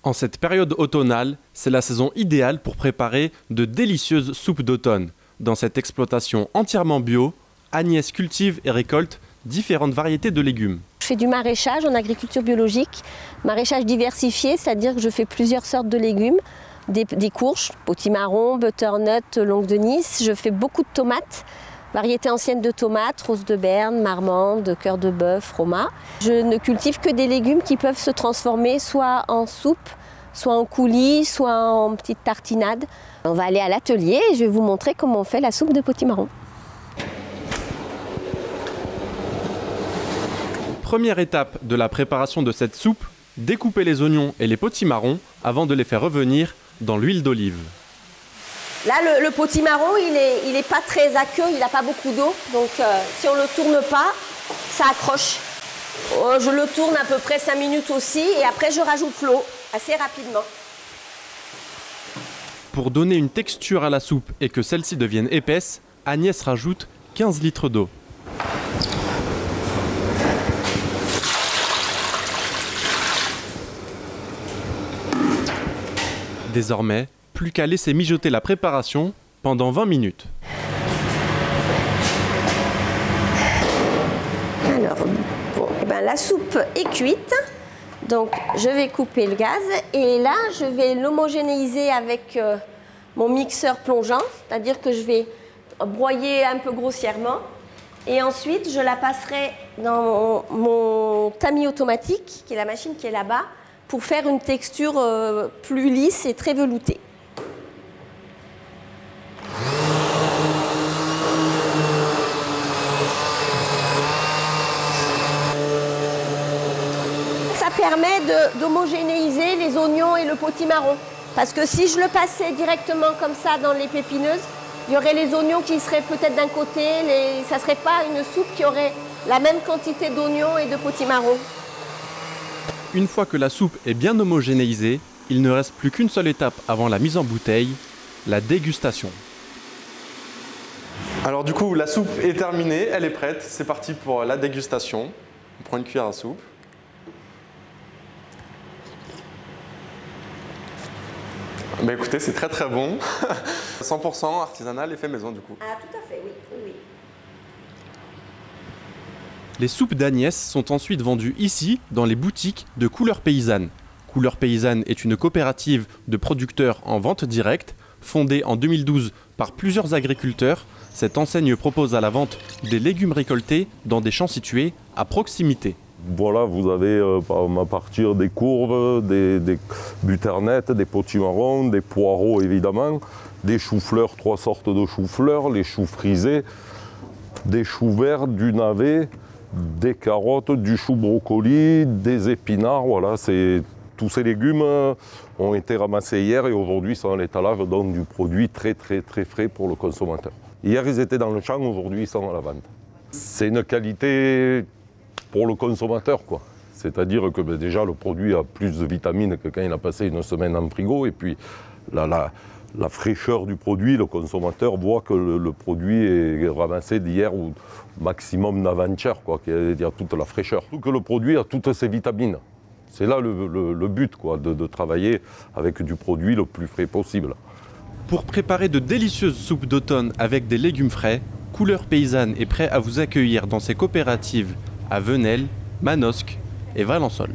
En cette période automnale, c'est la saison idéale pour préparer de délicieuses soupes d'automne. Dans cette exploitation entièrement bio, Agnès cultive et récolte différentes variétés de légumes. Je fais du maraîchage en agriculture biologique, maraîchage diversifié, c'est-à-dire que je fais plusieurs sortes de légumes, des courges, potimarron, butternut, longue de Nice. Je fais beaucoup de tomates, variétés anciennes de tomates, rose de Berne, marmande, cœur de bœuf, roma. Je ne cultive que des légumes qui peuvent se transformer soit en soupe, soit en coulis, soit en petites tartinades. On va aller à l'atelier et je vais vous montrer comment on fait la soupe de potimarron. Première étape de la préparation de cette soupe, découper les oignons et les potimarrons avant de les faire revenir dans l'huile d'olive. Là, le potimarron, il est pas très aqueux, il n'a pas beaucoup d'eau. Donc, si on ne le tourne pas, ça accroche. Je le tourne à peu près 5 minutes aussi et après, je rajoute l'eau assez rapidement. Pour donner une texture à la soupe et que celle-ci devienne épaisse, Agnès rajoute 15 litres d'eau. Désormais, plus qu'à laisser mijoter la préparation pendant 20 minutes. Alors, bon, la soupe est cuite, donc je vais couper le gaz et là je vais l'homogénéiser avec mon mixeur plongeant, c'est-à-dire que je vais broyer un peu grossièrement et ensuite je la passerai dans mon tamis automatique, qui est la machine qui est là-bas, pour faire une texture plus lisse et très veloutée. Ça permet d'homogénéiser les oignons et le potimarron. Parce que si je le passais directement comme ça dans les pépineuses, il y aurait les oignons qui seraient peut-être d'un côté, ça ne serait pas une soupe qui aurait la même quantité d'oignons et de potimarron. Une fois que la soupe est bien homogénéisée, il ne reste plus qu'une seule étape avant la mise en bouteille, la dégustation. Alors du coup, la soupe est terminée, elle est prête, c'est parti pour la dégustation. On prend une cuillère à soupe. Bah écoutez, c'est très très bon. 100% artisanal et fait maison du coup. Ah tout à fait, oui. Oui. Les soupes d'Agnès sont ensuite vendues ici, dans les boutiques de Couleurs Paysannes. Couleurs Paysannes est une coopérative de producteurs en vente directe, fondée en 2012 par plusieurs agriculteurs. Cette enseigne propose à la vente des légumes récoltés dans des champs situés à proximité. Voilà, vous avez à partir des courges, des butternettes, des potimarrons, des poireaux évidemment, des choux-fleurs, 3 sortes de choux-fleurs, les choux frisés, des choux verts, du navet, des carottes, du chou brocoli, des épinards, voilà, tous ces légumes ont été ramassés hier et aujourd'hui sont à l'étalage, donc du produit très frais pour le consommateur. Hier ils étaient dans le champ, aujourd'hui ils sont à la vente. C'est une qualité pour le consommateur, quoi. C'est-à-dire que déjà le produit a plus de vitamines que quand il a passé une semaine en frigo et puis la fraîcheur du produit, le consommateur voit que le produit est ramassé d'hier ou maximum d'avant-hier, quoi, c'est-à-dire toute la fraîcheur. Que le produit a toutes ses vitamines. C'est là le but, quoi, de travailler avec du produit le plus frais possible. Pour préparer de délicieuses soupes d'automne avec des légumes frais, Couleurs Paysannes est prêt à vous accueillir dans ses coopératives à Venelles, Manosque et Valençol.